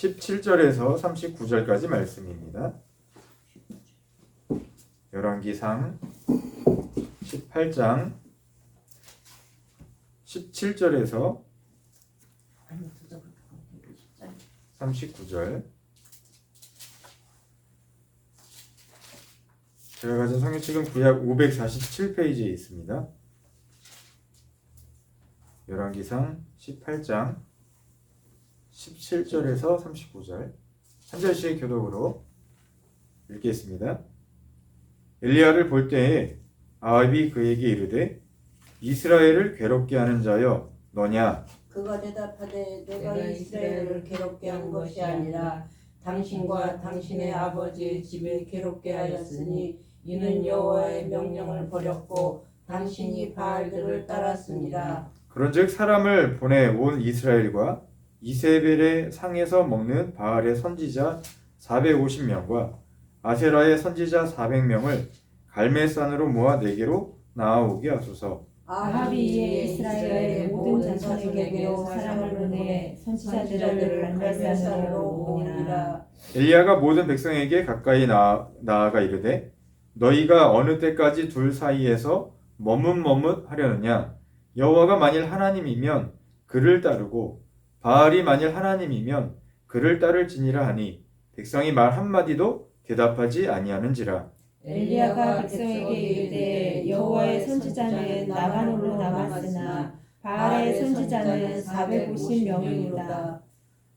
17절에서 39절까지 말씀입니다. 열왕기상 18장 17절에서 39절. 제가 가진 성경책은 구약 547페이지에 있습니다. 열왕기상 18장 17절에서 39절 한 절씩 교독으로 읽겠습니다. 엘리야를 볼 때에 아합이 그에게 이르되 이스라엘을 괴롭게 하는 자여 너냐? 그가 대답하되 내가 이스라엘을 괴롭게 한 것이 아니라 당신과 당신의 아버지의 집을 괴롭게 하였으니 이는 여호와의 명령을 버렸고 당신이 바알들을 따랐습니다. 그런즉 사람을 보내 온 이스라엘과 이세벨의 상에서 먹는 바알의 선지자 450명과 아세라의 선지자 400명을 갈멜산으로 모아 내게로 나아오게 하소서. 아합이 이에 이스라엘의 모든 자손에게로 사람을 보내 선지자들을 갈멜산으로 모으니라. 엘리야가 모든 백성에게 가까이 나아가 이르되 너희가 어느 때까지 둘 사이에서 머뭇머뭇하려느냐? 여호와가 만일 하나님이면 그를 따르고 바알이 만일 하나님이면 그를 따를지니라 하니 백성이 말 한마디도 대답하지 아니하는지라. 엘리야가 백성에게 이르되 여호와의 선지자는 나만홀로 남았으나 바알의 선지자는 450명이로다.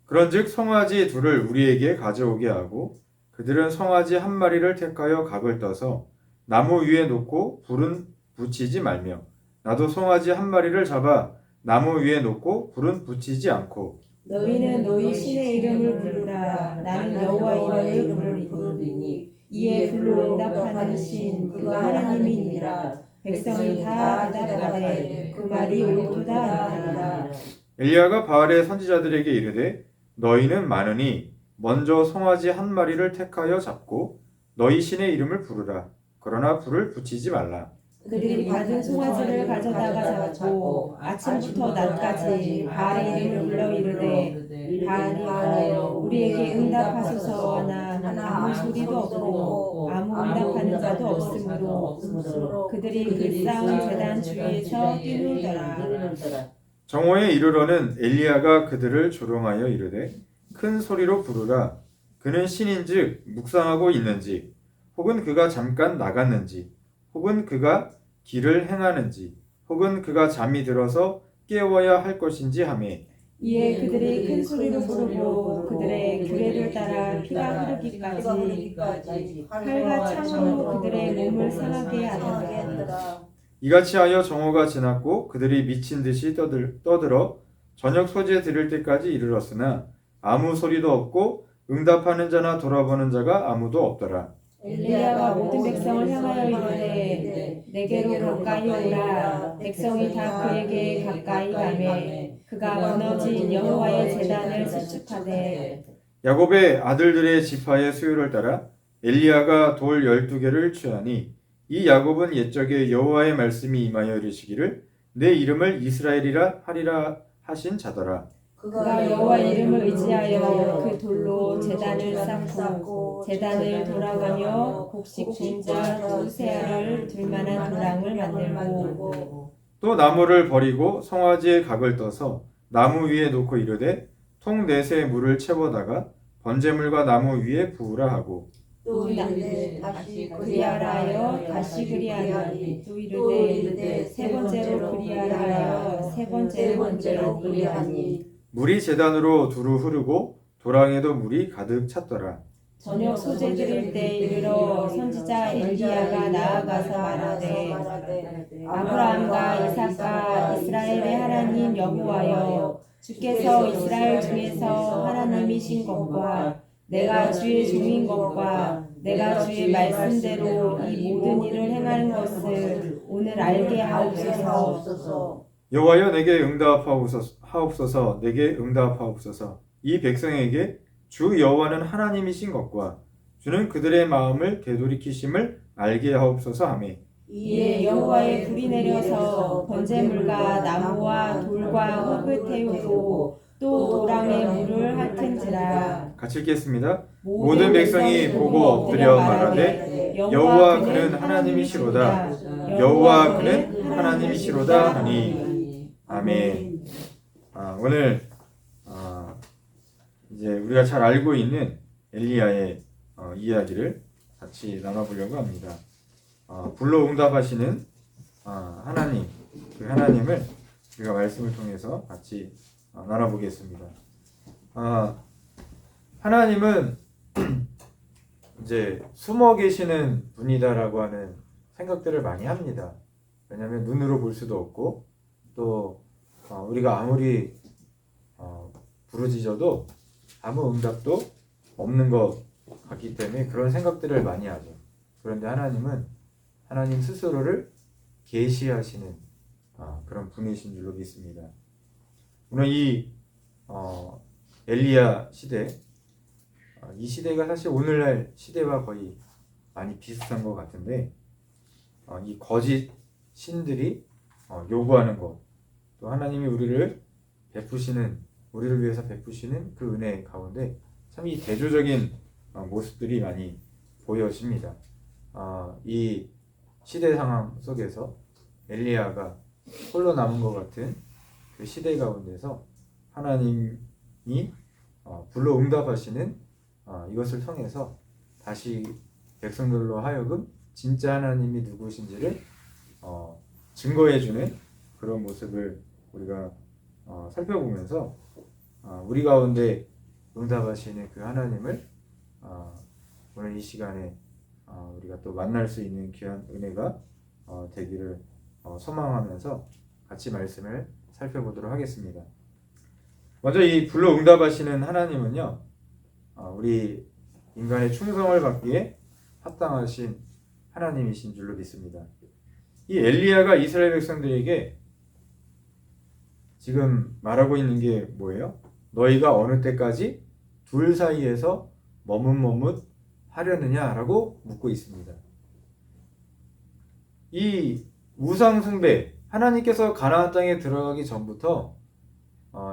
그런즉 송아지 둘을 우리에게 가져오게 하고 그들은 송아지 한 마리를 택하여 각을 떠서 나무 위에 놓고 불은 붙이지 말며 나도 송아지 한 마리를 잡아 나무 위에 놓고 불은 붙이지 않고 너희는 너희 신의 이름을 부르라. 나는 여호와 이름을 부르리니 이에 불로 응답하는 신 그가 하나님이니라. 백성이 다 대답하되 그 말이 옳도다 하니라. 엘리야가 바알의 선지자들에게 이르되 너희는 많으니 먼저 송아지 한 마리를 택하여 잡고 너희 신의 이름을 부르라. 그러나 불을 붙이지 말라. 그들이 받은 송아지를 가져다가 잡고 아침부터 낮까지 바알의 이름을 불러 이르되 바알이여 우리에게 응답하소서. 하나 아무 소리도 없고 아무 응답하는 자도 없으므로 그들이 그 쌓은 제단 주위에서 뛰놀더라. 정오에 이르러는 엘리야가 그들을 조롱하여 이르되 큰 소리로 부르라. 그는 신인즉 묵상하고 있는지 혹은 그가 잠깐 나갔는지 혹은 그가 길을 행하는지 혹은 그가 잠이 들어서 깨워야 할 것인지 하매 이에 그들이 큰 소리로 부르고 그들의 규례를 따라 피가 흐르기까지 칼과 창으로 그들의 몸을 상하게 하더라. 이같이 하여 정오가 지났고 그들이 미친 듯이 떠들어 저녁 소재 들을 때까지 이르렀으나 아무 소리도 없고 응답하는 자나 돌아보는 자가 아무도 없더라. 엘리야가 모든 백성을 향하여 이르되 내게로 가까이 오라. 백성이 다 그에게 가까이 가매 그가 무너진 여호와의 제단을 수축하되 야곱의 아들들의 지파의 수요를 따라 엘리야가 돌 12개를 취하니 이 야곱은 옛적에 여호와의 말씀이 임하여 이르시기를 내 이름을 이스라엘이라 하리라 하신 자더라. 그가 여호와 이름을 의지하여 그 돌로 제단을 쌓고 제단을 돌아가며 곡식 진자 두 세알을 둘만한 도랑을 만들고 또 나무를 버리고 송아지의 각을 떠서 나무 위에 놓고 이르되 통 넷에 물을 채워다가 번제물과 나무 위에 부으라 하고 또 이르되 다시 그리하라 하여 다시 그리하니 또 이르되 세 번째로 그리하라 하여 세 번째로 그리하니 물이 제단으로 두루 흐르고 도랑에도 물이 가득 찼더라. 저녁 소재 드릴 때 이르러 선지자 엘리야가 나아가서 말하되 아브라함과 이삭과 이스라엘의 하나님 여호와여 주께서 이스라엘 중에서 하나님이신 것과 내가 주의 종인 것과 내가 주의 말씀대로 이 모든 일을 행하는 것을 오늘 알게 하옵소서. 여호와여 내게 응답하옵소서. 내게 응답하옵소서. 이 백성에게 주 여호와는 하나님이신 것과 주는 그들의 마음을 되돌이키심을 알게 하옵소서 하며 이에 여호와의 불이 내려서 번제물과 나무와 돌과 흙을 태우고 또 도랑에 물을 핥은지라 같이 읽겠습니다. 모든 백성이 보고 엎드려 말하되 여호와 그는 하나님이시로다. 여호와 그는 하나님이시로다 하니. 아멘. 오늘 이제 우리가 잘 알고 있는 엘리야의 이야기를 같이 나눠보려고 합니다. 불로 응답하시는 하나님, 그 하나님을 우리가 말씀을 통해서 같이 나눠보겠습니다. 하나님은 이제 숨어 계시는 분이다라고 하는 생각들을 많이 합니다. 왜냐하면 눈으로 볼 수도 없고 또 우리가 아무리 부르짖어도 아무 응답도 없는 것 같기 때문에 그런 생각들을 많이 하죠. 그런데 하나님은 하나님 스스로를 계시하시는 그런 분이신 줄로 믿습니다. 오늘 이 엘리야 시대, 이 시대가 사실 오늘날 시대와 거의 많이 비슷한 것 같은데 이 거짓 신들이 요구하는 것, 또 하나님이 우리를 위해서 베푸시는 그 은혜 가운데 참 이 대조적인 모습들이 많이 보여집니다. 이 시대 상황 속에서 엘리야가 홀로 남은 것 같은 그 시대 가운데서 하나님이 불로 응답하시는 이것을 통해서 다시 백성들로 하여금 진짜 하나님이 누구신지를 증거해주는 그런 모습을 우리가 살펴보면서 우리 가운데 응답하시는 그 하나님을 오늘 이 시간에 우리가 또 만날 수 있는 귀한 은혜가 되기를 소망하면서 같이 말씀을 살펴보도록 하겠습니다. 먼저 이 불로 응답하시는 하나님은요, 우리 인간의 충성을 받기에 합당하신 하나님이신 줄로 믿습니다. 이 엘리야가 이스라엘 백성들에게 지금 말하고 있는 게 뭐예요? 너희가 어느 때까지 둘 사이에서 머뭇머뭇 하려느냐라고 묻고 있습니다. 이 우상 숭배, 하나님께서 가나안 땅에 들어가기 전부터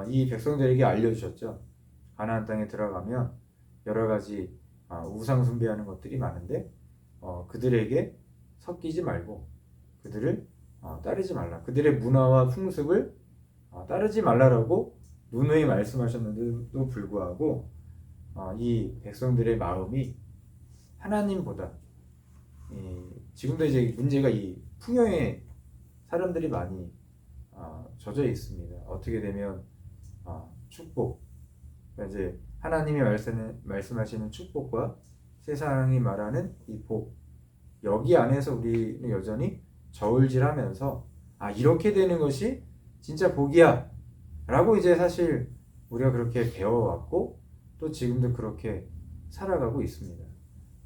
이 백성들에게 알려주셨죠. 가나안 땅에 들어가면 여러 가지 우상 숭배하는 것들이 많은데 그들에게 섞이지 말고 그들을 따르지 말라. 그들의 문화와 풍습을 따르지 말라라고 누누이 말씀하셨는데도 불구하고 이 백성들의 마음이 하나님보다 지금도 이제 문제가 이 풍요에 사람들이 많이 젖어 있습니다. 어떻게 되면 축복, 그러니까 이제 하나님이 말씀하시는 축복과 세상이 말하는 이 복, 여기 안에서 우리는 여전히 저울질하면서 이렇게 되는 것이 진짜 복이야 라고 이제 사실 우리가 그렇게 배워왔고 또 지금도 그렇게 살아가고 있습니다.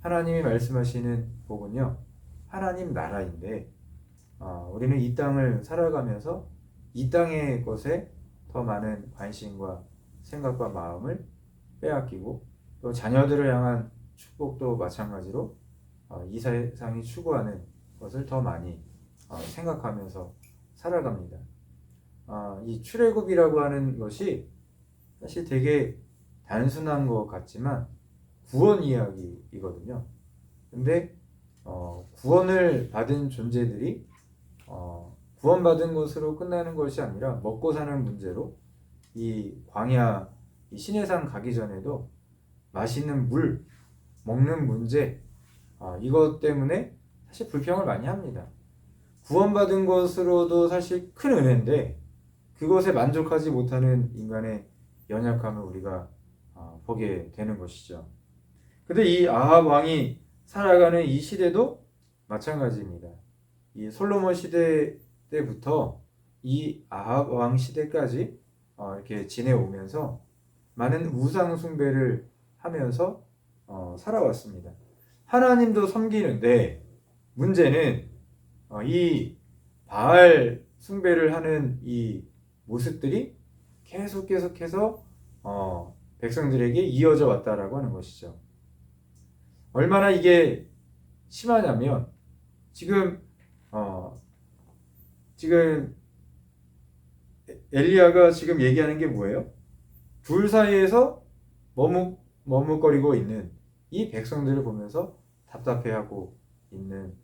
하나님이 말씀하시는 복은요, 하나님 나라인데 우리는 이 땅을 살아가면서 이 땅의 것에 더 많은 관심과 생각과 마음을 빼앗기고 또 자녀들을 향한 축복도 마찬가지로 이 세상이 추구하는 것을 더 많이 생각하면서 살아갑니다. 이 출애굽이라고 하는 것이 사실 되게 단순한 것 같지만 구원 이야기이거든요. 근데 구원을 받은 존재들이 구원받은 것으로 끝나는 것이 아니라 먹고 사는 문제로 이 광야, 이 시내산 가기 전에도 맛있는 물, 먹는 문제, 이것 때문에 사실 불평을 많이 합니다. 구원받은 것으로도 사실 큰 은혜인데 그것에 만족하지 못하는 인간의 연약함을 우리가 보게 되는 것이죠. 근데 이 아합 왕이 살아가는 이 시대도 마찬가지입니다. 이 솔로몬 시대 때부터 이 아합 왕 시대까지 이렇게 지내오면서 많은 우상 숭배를 하면서 살아왔습니다. 하나님도 섬기는데 문제는 이 바알 숭배를 하는 이 모습들이 계속해서 백성들에게 이어져 왔다라고 하는 것이죠. 얼마나 이게 심하냐면 지금 엘리야가 지금 얘기하는 게 뭐예요? 둘 사이에서 머뭇거리고 있는 이 백성들을 보면서 답답해하고 있는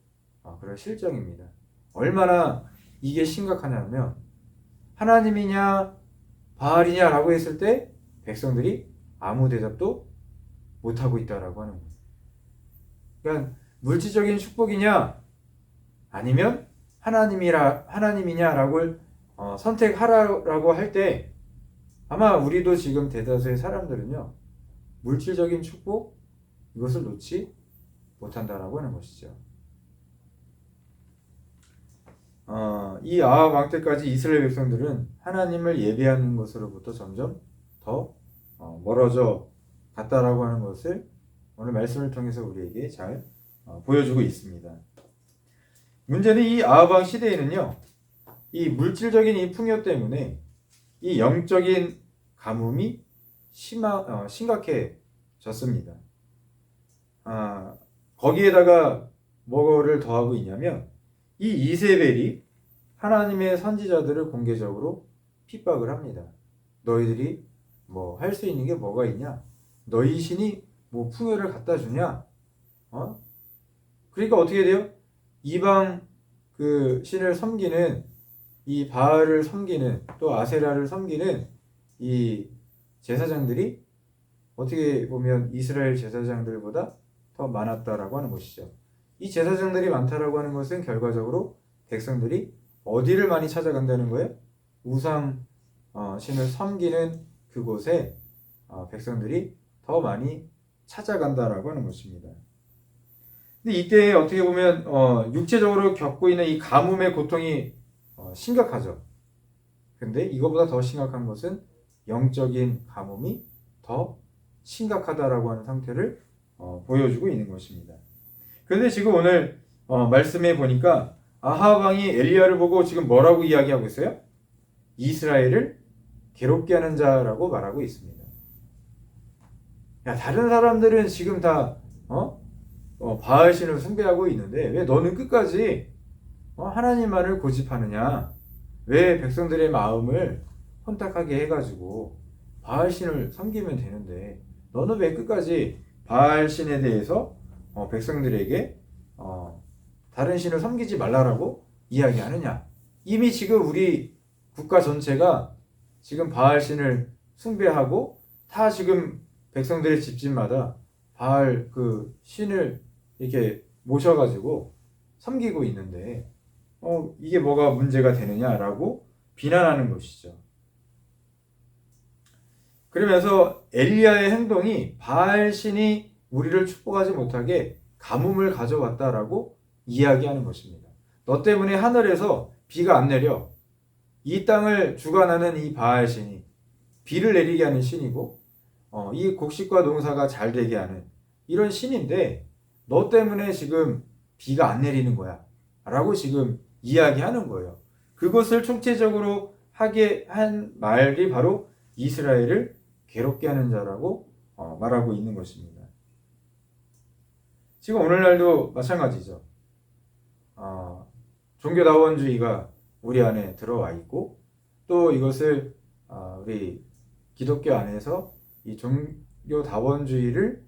그런 실정입니다. 얼마나 이게 심각하냐면 하나님이냐 바알이냐라고 했을 때 백성들이 아무 대답도 못하고 있다라고 하는 거예요. 그러니까 물질적인 축복이냐 아니면 하나님이냐라고 선택하라고 할 때 아마 우리도 지금 대다수의 사람들은요 물질적인 축복 이것을 놓지 못한다라고 하는 것이죠. 이 아합 왕 때까지 이스라엘 백성들은 하나님을 예배하는 것으로부터 점점 더 멀어져 갔다라고 하는 것을 오늘 말씀을 통해서 우리에게 잘 보여주고 있습니다. 문제는 이 아합 왕 시대에는요, 이 물질적인 이 풍요 때문에 이 영적인 가뭄이 심각해졌습니다. 거기에다가 뭐를 더하고 있냐면 이 이세벨이 하나님의 선지자들을 공개적으로 핍박을 합니다. 너희들이 뭐 할 수 있는 게 뭐가 있냐? 너희 신이 뭐 풍요를 갖다 주냐? 그러니까 어떻게 돼요? 이방 그 신을 섬기는 이 바알을 섬기는 또 아세라를 섬기는 이 제사장들이 어떻게 보면 이스라엘 제사장들보다 더 많았다라고 하는 것이죠. 이 제사장들이 많다라고 하는 것은 결과적으로 백성들이 어디를 많이 찾아간다는 거예요? 우상 신을 섬기는 그곳에 백성들이 더 많이 찾아간다라고 하는 것입니다. 근데 이때 어떻게 보면 육체적으로 겪고 있는 이 가뭄의 고통이 심각하죠. 근데 이거보다 더 심각한 것은 영적인 가뭄이 더 심각하다라고 하는 상태를 보여주고 있는 것입니다. 그런데 지금 오늘 말씀해 보니까 아합 왕이 엘리야를 보고 지금 뭐라고 이야기하고 있어요? 이스라엘을 괴롭게 하는 자라고 말하고 있습니다. 야, 다른 사람들은 지금 다 바알 신을 숭배하고 있는데 왜 너는 끝까지 하나님만을 고집하느냐? 왜 백성들의 마음을 혼탁하게 해가지고 바알 신을 섬기면 되는데 너는 왜 끝까지 바알 신에 대해서 백성들에게 다른 신을 섬기지 말라라고 이야기하느냐? 이미 지금 우리 국가 전체가 지금 바알 신을 숭배하고 다 지금 백성들의 집집마다 바알 그 신을 이렇게 모셔가지고 섬기고 있는데 이게 뭐가 문제가 되느냐라고 비난하는 것이죠. 그러면서 엘리야의 행동이 바알 신이 우리를 축복하지 못하게 가뭄을 가져왔다라고 이야기하는 것입니다. 너 때문에 하늘에서 비가 안 내려. 이 땅을 주관하는 이 바알 신이 비를 내리게 하는 신이고 이 곡식과 농사가 잘 되게 하는 이런 신인데 너 때문에 지금 비가 안 내리는 거야 라고 지금 이야기하는 거예요. 그것을 총체적으로 하게 한 말이 바로 이스라엘을 괴롭게 하는 자라고 말하고 있는 것입니다. 지금 오늘날도 마찬가지죠. 종교다원주의가 우리 안에 들어와 있고 또 이것을 우리 기독교 안에서 이 종교다원주의를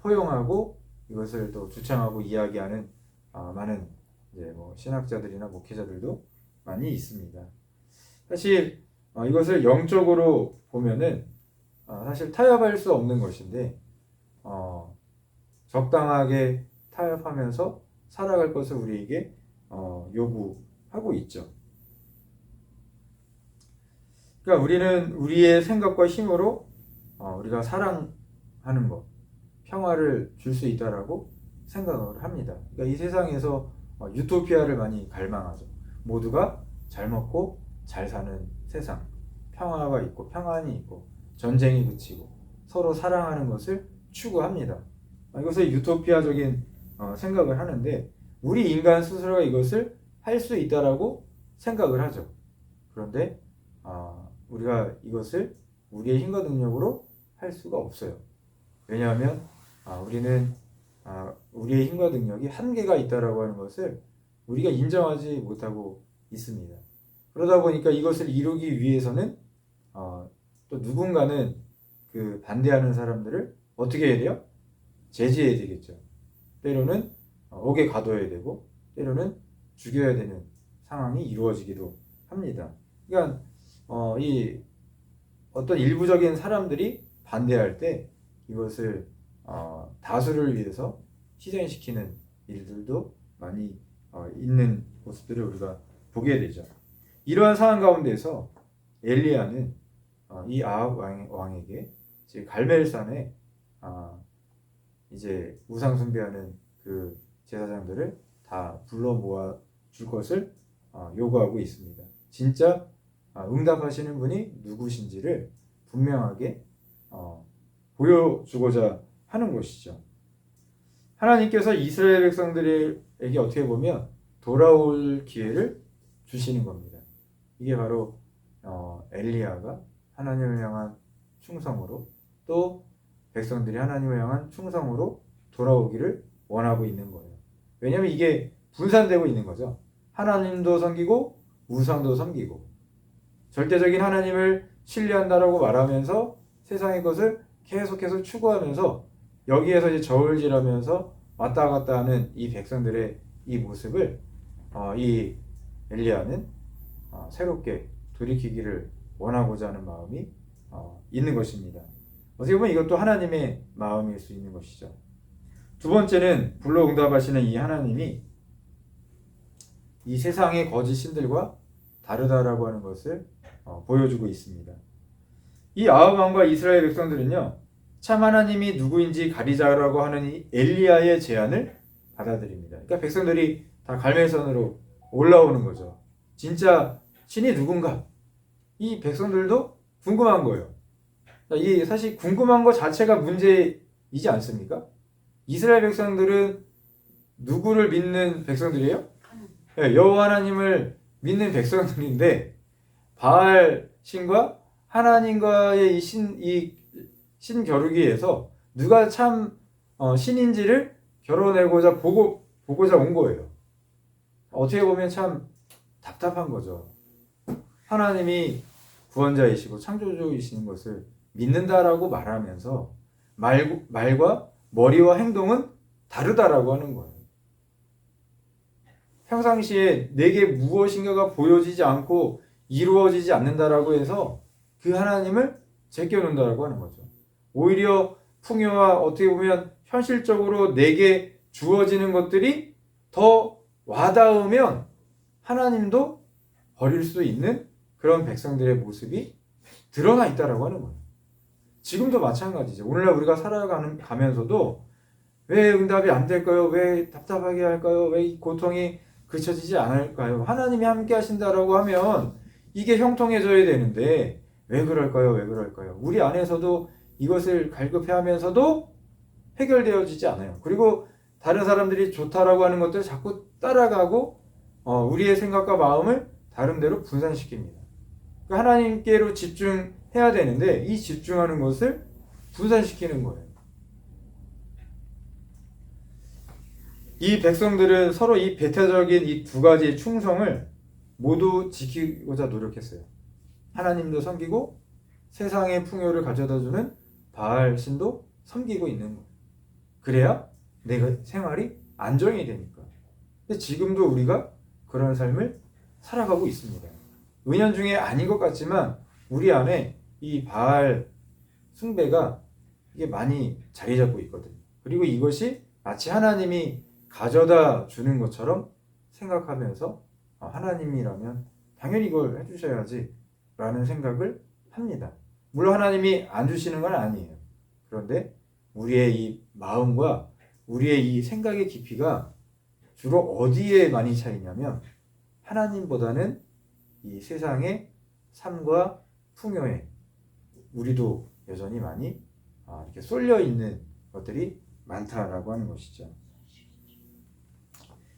포용하고 이것을 또 주창하고 이야기하는 많은 이제 뭐 신학자들이나 목회자들도 많이 있습니다. 사실 이것을 영적으로 보면은 사실 타협할 수 없는 것인데 적당하게 타협하면서 살아갈 것을 우리에게 요구하고 있죠. 그러니까 우리는 우리의 생각과 힘으로 우리가 사랑하는 것, 평화를 줄 수 있다라고 생각을 합니다. 그러니까 이 세상에서 유토피아를 많이 갈망하죠. 모두가 잘 먹고 잘 사는 세상, 평화가 있고 평안이 있고 전쟁이 그치고 서로 사랑하는 것을 추구합니다. 이것을 유토피아적인 생각을 하는데 우리 인간 스스로가 이것을 할 수 있다라고 생각을 하죠. 그런데 우리가 이것을 우리의 힘과 능력으로 할 수가 없어요. 왜냐하면 우리는 우리의 힘과 능력이 한계가 있다라고 하는 것을 우리가 인정하지 못하고 있습니다. 그러다 보니까 이것을 이루기 위해서는 또 누군가는 그 반대하는 사람들을 어떻게 해야 돼요? 제지해야 되겠죠. 때로는 옥에 가둬야 되고 때로는 죽여야 되는 상황이 이루어지기도 합니다. 그러니까 이 어떤 일부적인 사람들이 반대할 때 이것을 다수를 위해서 희생시키는 일들도 많이 있는 모습들을 우리가 보게 되죠. 이러한 상황 가운데서 엘리야는 이 아합 왕에게 즉 갈멜산에 이제 우상 숭배하는 그 제사장들을 다 불러 모아 줄 것을 요구하고 있습니다. 진짜 응답하시는 분이 누구신지를 분명하게 보여주고자 하는 것이죠. 하나님께서 이스라엘 백성들에게 어떻게 보면 돌아올 기회를 주시는 겁니다. 이게 바로 엘리야가 하나님을 향한 충성으로 또 백성들이 하나님을 향한 충성으로 돌아오기를 원하고 있는 거예요. 왜냐하면 이게 분산되고 있는 거죠. 하나님도 섬기고 우상도 섬기고 절대적인 하나님을 신뢰한다라고 말하면서 세상의 것을 계속해서 추구하면서 여기에서 이제 저울질하면서 왔다 갔다 하는 이 백성들의 이 모습을 이 엘리야는 새롭게 돌이키기를 원하고자 하는 마음이 있는 것입니다. 어떻게 보면 이것도 하나님의 마음일 수 있는 것이죠. 두 번째는 불러 응답하시는 이 하나님이 이 세상의 거짓 신들과 다르다라고 하는 것을 보여주고 있습니다. 이 아합 왕과 이스라엘 백성들은요, 참 하나님이 누구인지 가리자라고 하는 이 엘리야의 제안을 받아들입니다. 그러니까 백성들이 다 갈멜산으로 올라오는 거죠. 진짜 신이 누군가? 이 백성들도 궁금한 거예요. 이 사실 궁금한 것 자체가 문제이지 않습니까? 이스라엘 백성들은 누구를 믿는 백성들이에요? 네, 여호와 하나님을 믿는 백성들인데 바알 신과 하나님과의 이 신겨루기에서 누가 참 신인지를 겨뤄내고자 보고자 온 거예요. 어떻게 보면 참 답답한 거죠. 하나님이 구원자이시고 창조주이신 것을 믿는다라고 말하면서 말과 머리와 행동은 다르다라고 하는 거예요. 평상시에 내게 무엇인가가 보여지지 않고 이루어지지 않는다라고 해서 그 하나님을 제껴놓는다라고 하는 거죠. 오히려 풍요와 어떻게 보면 현실적으로 내게 주어지는 것들이 더 와닿으면 하나님도 버릴 수 있는 그런 백성들의 모습이 드러나 있다라고 하는 거예요. 지금도 마찬가지죠. 오늘날 우리가 살아가면서도 왜 응답이 안 될까요? 왜 답답하게 할까요? 왜 이 고통이 그쳐지지 않을까요? 하나님이 함께 하신다라고 하면 이게 형통해져야 되는데 왜 그럴까요? 왜 그럴까요? 우리 안에서도 이것을 갈급해하면서도 해결되어지지 않아요. 그리고 다른 사람들이 좋다라고 하는 것들을 자꾸 따라가고 우리의 생각과 마음을 다른 데로 분산시킵니다. 하나님께로 집중해야 되는데 이 집중하는 것을 분산시키는 거예요. 이 백성들은 서로 이 배타적인 이 두 가지의 충성을 모두 지키고자 노력했어요. 하나님도 섬기고 세상의 풍요를 가져다주는 바알 신도 섬기고 있는 거예요. 그래야 내가 생활이 안정이 되니까. 근데 지금도 우리가 그런 삶을 살아가고 있습니다. 은연중에 아닌 것 같지만 우리 안에 이 바알 숭배가 이게 많이 자리 잡고 있거든요. 그리고 이것이 마치 하나님이 가져다 주는 것처럼 생각하면서 하나님이라면 당연히 이걸 해주셔야지 라는 생각을 합니다. 물론 하나님이 안 주시는 건 아니에요. 그런데 우리의 이 마음과 우리의 이 생각의 깊이가 주로 어디에 많이 차이냐면 하나님보다는 이 세상의 삶과 풍요에 우리도 여전히 많이 이렇게 쏠려 있는 것들이 많다라고 하는 것이죠.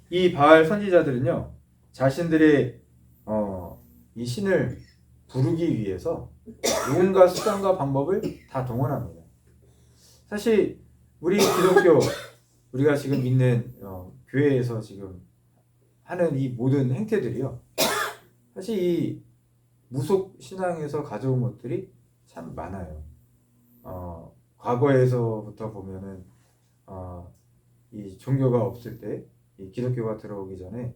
이 바알 선지자들은요, 자신들의 이 신을 부르기 위해서 온갖 수단과 방법을 다 동원합니다. 사실 우리 기독교, 우리가 지금 믿는 교회에서 지금 하는 이 모든 행태들이요, 사실 이 무속 신앙에서 가져온 것들이 참 많아요. 과거에서부터 보면은 이 종교가 없을 때 이 기독교가 들어오기 전에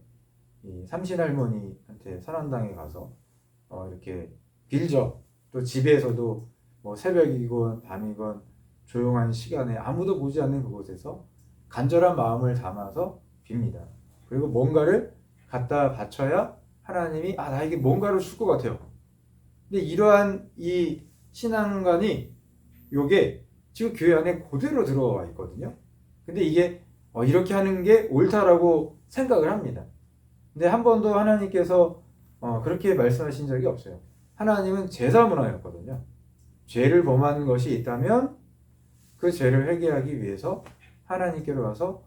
이 삼신할머니한테 선한당에 가서 이렇게 빌죠. 또 집에서도 뭐 새벽이건 밤이건 조용한 시간에 아무도 보지 않는 그곳에서 간절한 마음을 담아서 빕니다. 그리고 뭔가를 갖다 바쳐야 하나님이 나에게 뭔가를 줄 것 같아요. 근데 이러한 이 신앙관이 요게 지금 교회 안에 그대로 들어와 있거든요. 근데 이게 이렇게 하는 게 옳다라고 생각을 합니다. 근데 한 번도 하나님께서 그렇게 말씀하신 적이 없어요. 하나님은 제사 문화였거든요. 죄를 범한 것이 있다면 그 죄를 회개하기 위해서 하나님께로 가서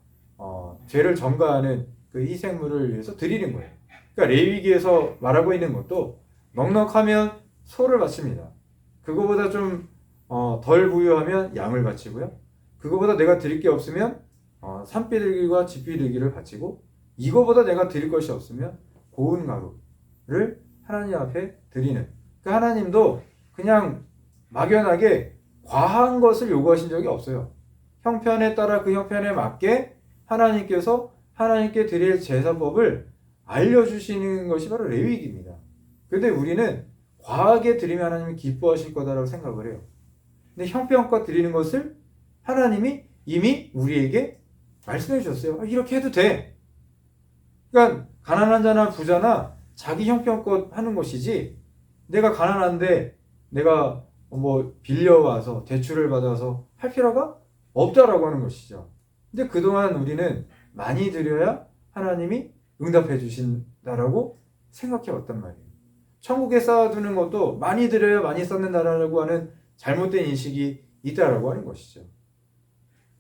죄를 전가하는 그 희생물을 위해서 드리는 거예요. 그러니까 레위기에서 말하고 있는 것도 넉넉하면 소를 바칩니다. 그거보다 좀 덜 부유하면 양을 바치고요. 그거보다 내가 드릴 게 없으면 산비둘기와 집비둘기를 바치고, 이거보다 내가 드릴 것이 없으면 고운 가루를 하나님 앞에 드리는, 그 하나님도 그냥 막연하게 과한 것을 요구하신 적이 없어요. 형편에 따라 그 형편에 맞게 하나님께서 하나님께 드릴 제사법을 알려주시는 것이 바로 레위기입니다. 그런데 우리는 과하게 드리면 하나님이 기뻐하실 거다라고 생각을 해요. 근데 형편껏 드리는 것을 하나님이 이미 우리에게 말씀해 주셨어요. 이렇게 해도 돼. 그러니까 가난한 자나 부자나 자기 형편껏 하는 것이지, 내가 가난한데 내가 뭐 빌려와서 대출을 받아서 할 필요가 없다라고 하는 것이죠. 근데 그동안 우리는 많이 드려야 하나님이 응답해 주신다라고 생각해 왔단 말이에요. 천국에 쌓아두는 것도 많이 드려야 많이 쌓는다라고 하는 잘못된 인식이 있다라고 하는 것이죠.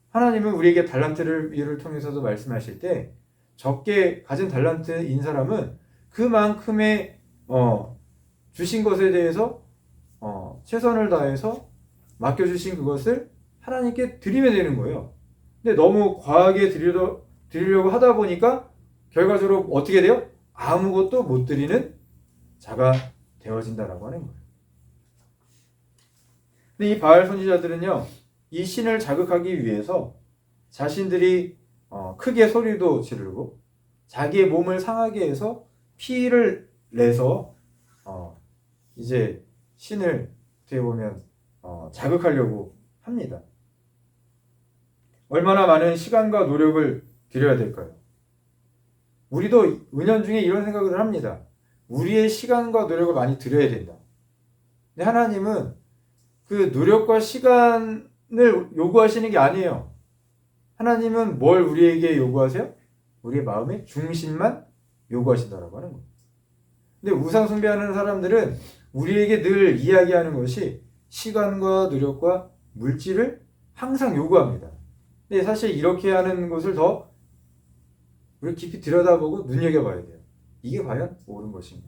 하나님은 우리에게 달란트를 통해서도 말씀하실 때, 적게 가진 달란트인 사람은 그만큼의 주신 것에 대해서 최선을 다해서 맡겨주신 그것을 하나님께 드리면 되는 거예요. 근데 너무 과하게 드리려고 하다 보니까 결과적으로 어떻게 돼요? 아무것도 못 드리는 자가 되어진다라고 하는 거예요. 근데 이 바알 선지자들은요, 이 신을 자극하기 위해서 자신들이 크게 소리도 지르고 자기의 몸을 상하게 해서 피를 내서 이제 신을 어떻게 보면 자극하려고 합니다. 얼마나 많은 시간과 노력을 들여야 될까요? 우리도 은연중에 이런 생각을 합니다. 우리의 시간과 노력을 많이 들여야 된다. 근데 하나님은 그 노력과 시간을 요구하시는 게 아니에요. 하나님은 뭘 우리에게 요구하세요? 우리의 마음의 중심만 요구하신다라고 하는 거예요. 근데 우상 숭배하는 사람들은 우리에게 늘 이야기하는 것이 시간과 노력과 물질을 항상 요구합니다. 근데 사실 이렇게 하는 것을 더 우리 깊이 들여다보고 눈여겨봐야 돼요. 이게 과연 옳은 것인가?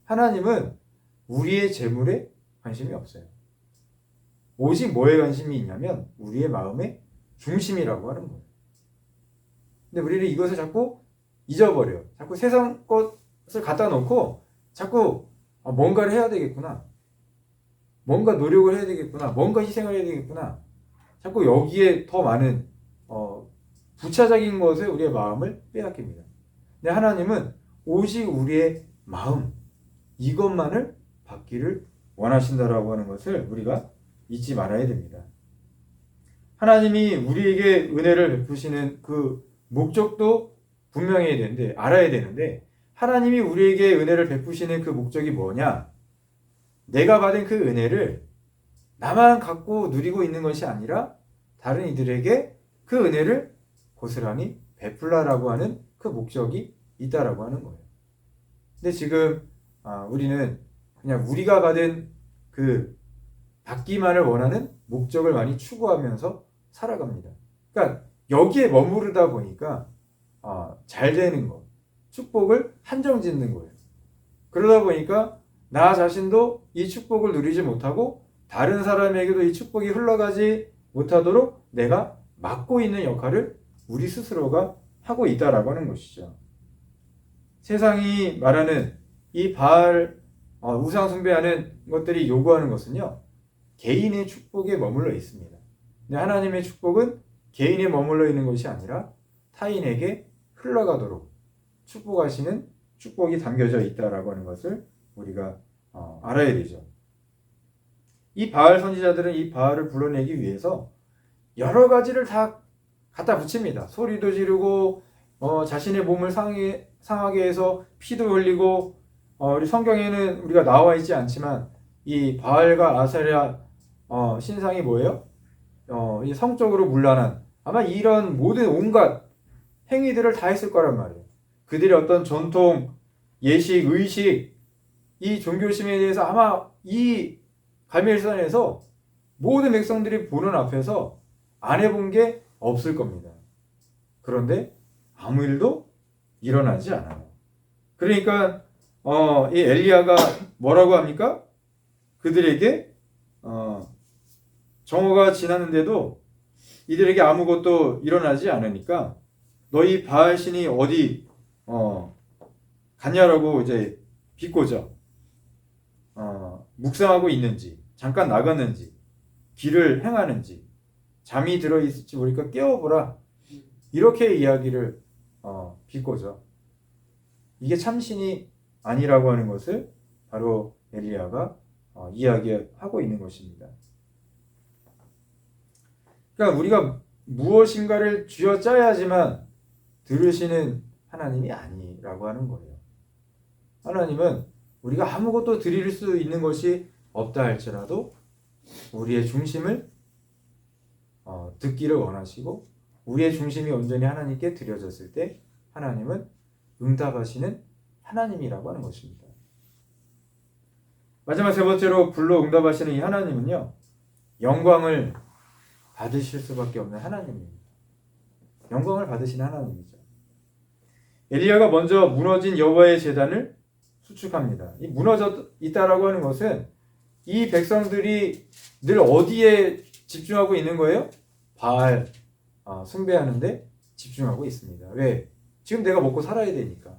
하나님은 우리의 재물에 관심이 없어요. 오직 뭐에 관심이 있냐면 우리의 마음의 중심이라고 하는 거예요. 근데 우리는 이것을 자꾸 잊어버려요. 자꾸 세상 것을 갖다 놓고 자꾸 뭔가를 해야 되겠구나, 뭔가 노력을 해야 되겠구나, 뭔가 희생을 해야 되겠구나, 자꾸 여기에 더 많은 부차적인 것에 우리의 마음을 빼앗깁니다. 근데 하나님은 오직 우리의 마음, 이것만을 받기를 원하신다라고 하는 것을 우리가 잊지 말아야 됩니다. 하나님이 우리에게 은혜를 베푸시는 그 목적도 분명해야 되는데, 알아야 되는데, 하나님이 우리에게 은혜를 베푸시는 그 목적이 뭐냐? 내가 받은 그 은혜를 나만 갖고 누리고 있는 것이 아니라 다른 이들에게 그 은혜를 고스란히 베풀라라고 하는 그 목적이 있다라고 하는 거예요. 근데 지금 우리는 그냥 우리가 받은 그 받기만을 원하는 목적을 많이 추구하면서 살아갑니다. 그러니까 여기에 머무르다 보니까 잘 되는 것, 축복을 한정 짓는 거예요. 그러다 보니까 나 자신도 이 축복을 누리지 못하고 다른 사람에게도 이 축복이 흘러가지 못하도록 내가 막고 있는 역할을 우리 스스로가 하고 있다라고 하는 것이죠. 세상이 말하는 이 바알 우상 숭배하는 것들이 요구하는 것은요, 개인의 축복에 머물러 있습니다. 근데 하나님의 축복은 개인에 머물러 있는 것이 아니라 타인에게 흘러가도록 축복하시는 축복이 담겨져 있다라고 하는 것을 우리가 알아야 되죠. 이 바알 선지자들은 이 바알을 불러내기 위해서 여러 가지를 다 갖다 붙입니다. 소리도 지르고 자신의 몸을 상하게 해서 피도 흘리고 우리 성경에는 우리가 나와 있지 않지만 이 바알과 아세라 신상이 뭐예요? 이 성적으로 문란한 아마 이런 모든 온갖 행위들을 다 했을 거란 말이에요. 그들의 어떤 전통, 예식, 의식, 이 종교심에 대해서 아마 이 갈멜산에서 모든 백성들이 보는 앞에서 안 해본 게 없을 겁니다. 그런데 아무 일도 일어나지 않아요. 그러니까 이 엘리야가 뭐라고 합니까? 그들에게 정오가 지났는데도 이들에게 아무것도 일어나지 않으니까 너희 바알 신이 어디 갔냐라고 이제 비꼬죠. 묵상하고 있는지, 잠깐 나갔는지, 길을 행하는지, 잠이 들어 있을지 모르니까 깨워보라. 이렇게 이야기를 비꼬죠. 이게 참신이 아니라고 하는 것을 바로 엘리야가 이야기하고 있는 것입니다. 그러니까 우리가 무엇인가를 쥐어짜야지만 들으시는 하나님이 아니라고 하는 거예요. 하나님은 우리가 아무것도 드릴 수 있는 것이 없다 할지라도 우리의 중심을 듣기를 원하시고 우리의 중심이 온전히 하나님께 드려졌을 때 하나님은 응답하시는 하나님이라고 하는 것입니다. 마지막 세 번째로 불로 응답하시는 이 하나님은요, 영광을 받으실 수밖에 없는 하나님입니다. 영광을 받으시는 하나님이죠. 엘리야가 먼저 무너진 여호와의 제단을 수축합니다. 이 무너져 있다라고 하는 것은 이 백성들이 늘 어디에 집중하고 있는 거예요? 바알 숭배하는데 집중하고 있습니다. 왜? 지금 내가 먹고 살아야 되니까.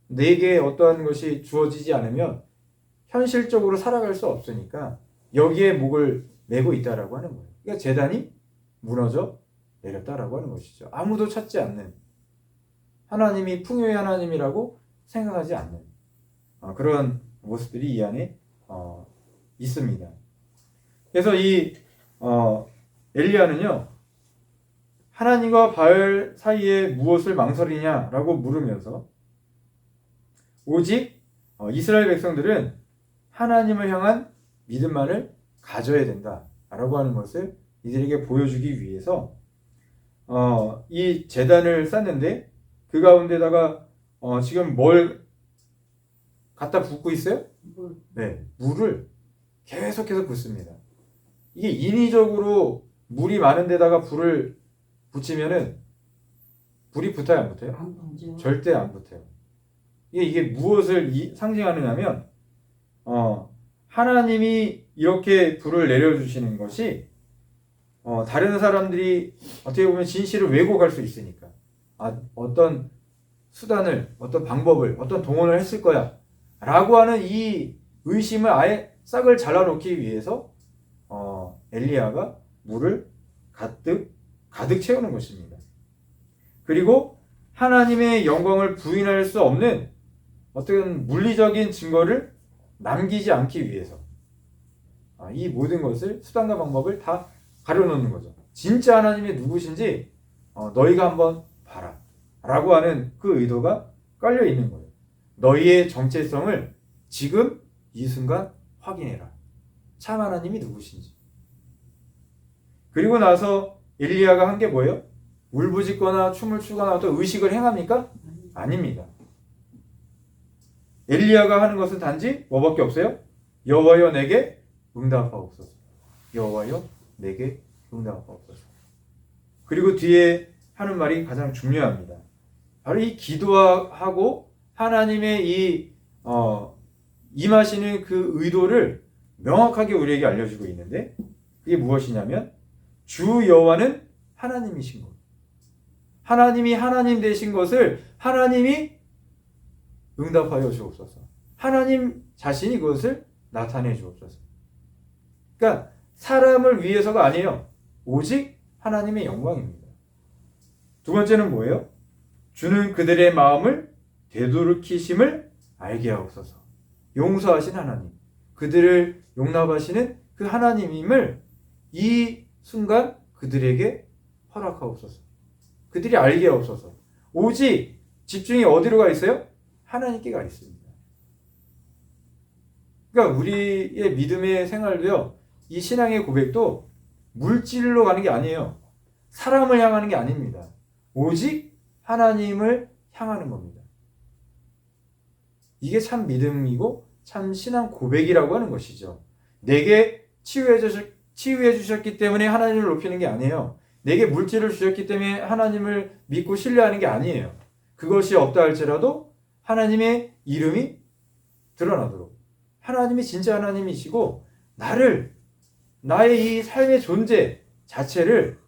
내게 어떠한 것이 주어지지 않으면 현실적으로 살아갈 수 없으니까 여기에 목을 메고 있다라고 하는 거예요. 그러니까 제단이 무너져 내렸다라고 하는 것이죠. 아무도 찾지 않는, 하나님이 풍요의 하나님이라고 생각하지 않는 그런 모습들이 이 안에 있습니다. 그래서 이 엘리야는요, 하나님과 바알 사이에 무엇을 망설이냐라고 물으면서 오직 이스라엘 백성들은 하나님을 향한 믿음만을 가져야 된다라고 하는 것을 이들에게 보여주기 위해서 이 제단을 쌓는데 그 가운데다가 지금 뭘 갖다 붓고 있어요? 네, 물을 계속해서 붓습니다. 이게 인위적으로 물이 많은 데다가 불을 붙이면은 불이 붙어요, 안 붙어요? 안 번져. 절대 안 붙어요. 이게 무엇을 상징하느냐면 하나님이 이렇게 불을 내려주시는 것이 다른 사람들이 어떻게 보면 진실을 왜곡할 수 있으니까 어떤 수단을, 어떤 방법을, 어떤 동원을 했을 거야 라고 하는 이 의심을 아예 싹을 잘라놓기 위해서 엘리야가 물을 가득 채우는 것입니다. 그리고 하나님의 영광을 부인할 수 없는 어떤 물리적인 증거를 남기지 않기 위해서 이 모든 것을 수단과 방법을 다 가려놓는 거죠. 진짜 하나님이 누구신지 너희가 한번 봐라 라고 하는 그 의도가 깔려 있는 거예요. 너희의 정체성을 지금 이 순간 확인해라. 참 하나님이 누구신지. 그리고 나서 엘리야가 한 게 뭐예요? 울부짖거나 춤을 추거나 어떤 의식을 행합니까? 아닙니다. 엘리야가 하는 것은 단지 뭐밖에 없어요? 여호와여 내게 응답하옵소서. 여호와여 내게 응답하옵소서. 그리고 뒤에 하는 말이 가장 중요합니다. 바로 이 기도하고 하나님의 임하시는 그 의도를 명확하게 우리에게 알려주고 있는데 그게 무엇이냐면 주 여호와는 하나님이신 것. 하나님이 하나님 되신 것을 하나님이 응답하여 주옵소서. 하나님 자신이 그것을 나타내 주옵소서. 그러니까 사람을 위해서가 아니에요. 오직 하나님의 영광입니다. 두 번째는 뭐예요? 주는 그들의 마음을 되돌이키심을 알게 하옵소서. 용서하신 하나님, 그들을 용납하시는 그 하나님임을 이 순간 그들에게 허락하옵소서. 그들이 알게 하옵소서. 오직 집중이 어디로 가 있어요? 하나님께 가 있습니다. 그러니까 우리의 믿음의 생활도요, 이 신앙의 고백도 물질로 가는 게 아니에요. 사람을 향하는 게 아닙니다. 오직 하나님을 향하는 겁니다. 이게 참 믿음이고 참 신앙 고백이라고 하는 것이죠. 내게 치유해 주셨기 때문에 하나님을 높이는 게 아니에요. 내게 물질을 주셨기 때문에 하나님을 믿고 신뢰하는 게 아니에요. 그것이 없다 할지라도 하나님의 이름이 드러나도록, 하나님이 진짜 하나님이시고 나의 이 삶의 존재 자체를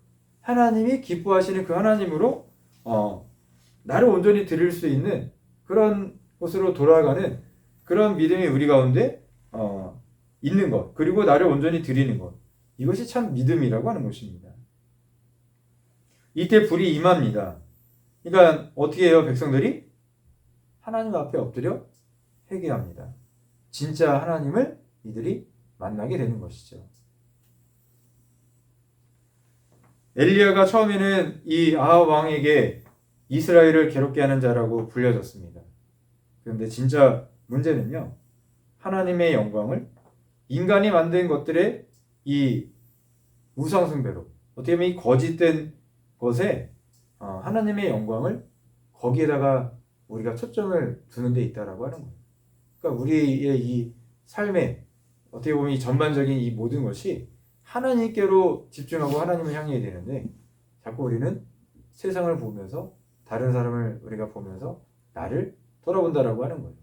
하나님이 기뻐하시는 그 하나님으로 나를 온전히 드릴 수 있는 그런 곳으로 돌아가는 그런 믿음이 우리 가운데 있는 것, 그리고 나를 온전히 드리는 것, 이것이 참 믿음이라고 하는 것입니다. 이때 불이 임합니다. 그러니까 어떻게 해요? 백성들이 하나님 앞에 엎드려 회개합니다. 진짜 하나님을 이들이 만나게 되는 것이죠. 엘리야가 처음에는 이 아합 왕에게 이스라엘을 괴롭게 하는 자라고 불려졌습니다. 그런데 진짜 문제는요, 하나님의 영광을 인간이 만든 것들의 이 우상숭배로, 어떻게 보면 이 거짓된 것에 하나님의 영광을 거기에다가 우리가 초점을 두는 데 있다라고 하는 거예요. 그러니까 우리의 이 삶에 어떻게 보면 이 전반적인 이 모든 것이 하나님께로 집중하고 하나님을 향해야 되는데, 자꾸 우리는 세상을 보면서 다른 사람을 우리가 보면서 나를 돌아본다라고 하는 거예요.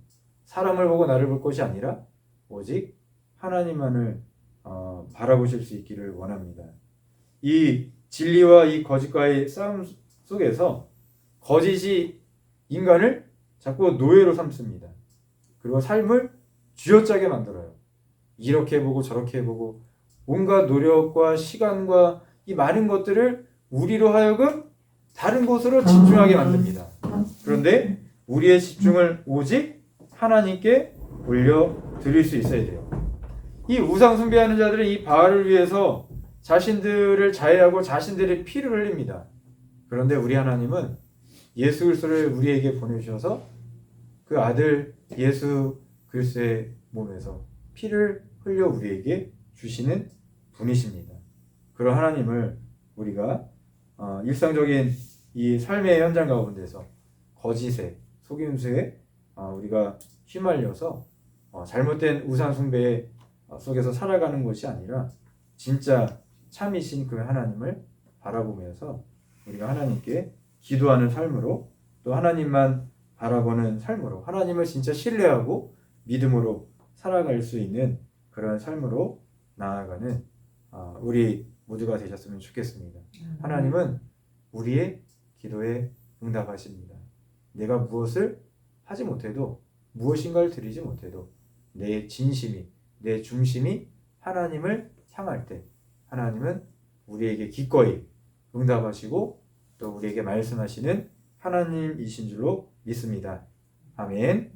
사람을 보고 나를 볼 것이 아니라 오직 하나님만을 바라보실 수 있기를 원합니다. 이 진리와 이 거짓과의 싸움 속에서 거짓이 인간을 자꾸 노예로 삼습니다. 그리고 삶을 쥐어짜게 만들어요. 이렇게 해보고 저렇게 해보고 온갖 노력과 시간과 이 많은 것들을 우리로 하여금 다른 곳으로 집중하게 만듭니다. 그런데 우리의 집중을 오직 하나님께 올려드릴 수 있어야 돼요. 이 우상 숭배하는 자들은 이 바알을 위해서 자신들을 자해하고 자신들의 피를 흘립니다. 그런데 우리 하나님은 예수 그리스도를 우리에게 보내주셔서 그 아들 예수 그리스도의 몸에서 피를 흘려 우리에게 주시는 분이십니다. 그런 하나님을 우리가 일상적인 이 삶의 현장 가운데서 거짓에, 속임수에 우리가 휘말려서 잘못된 우상 숭배 속에서 살아가는 것이 아니라 진짜 참이신 그 하나님을 바라보면서 우리가 하나님께 기도하는 삶으로, 또 하나님만 바라보는 삶으로, 하나님을 진짜 신뢰하고 믿음으로 살아갈 수 있는 그런 삶으로 나아가는 우리 모두가 되셨으면 좋겠습니다. 하나님은 우리의 기도에 응답하십니다. 내가 무엇을 하지 못해도, 무엇인가를 드리지 못해도 내 진심이, 내 중심이 하나님을 향할 때 하나님은 우리에게 기꺼이 응답하시고 또 우리에게 말씀하시는 하나님이신 줄로 믿습니다. 아멘.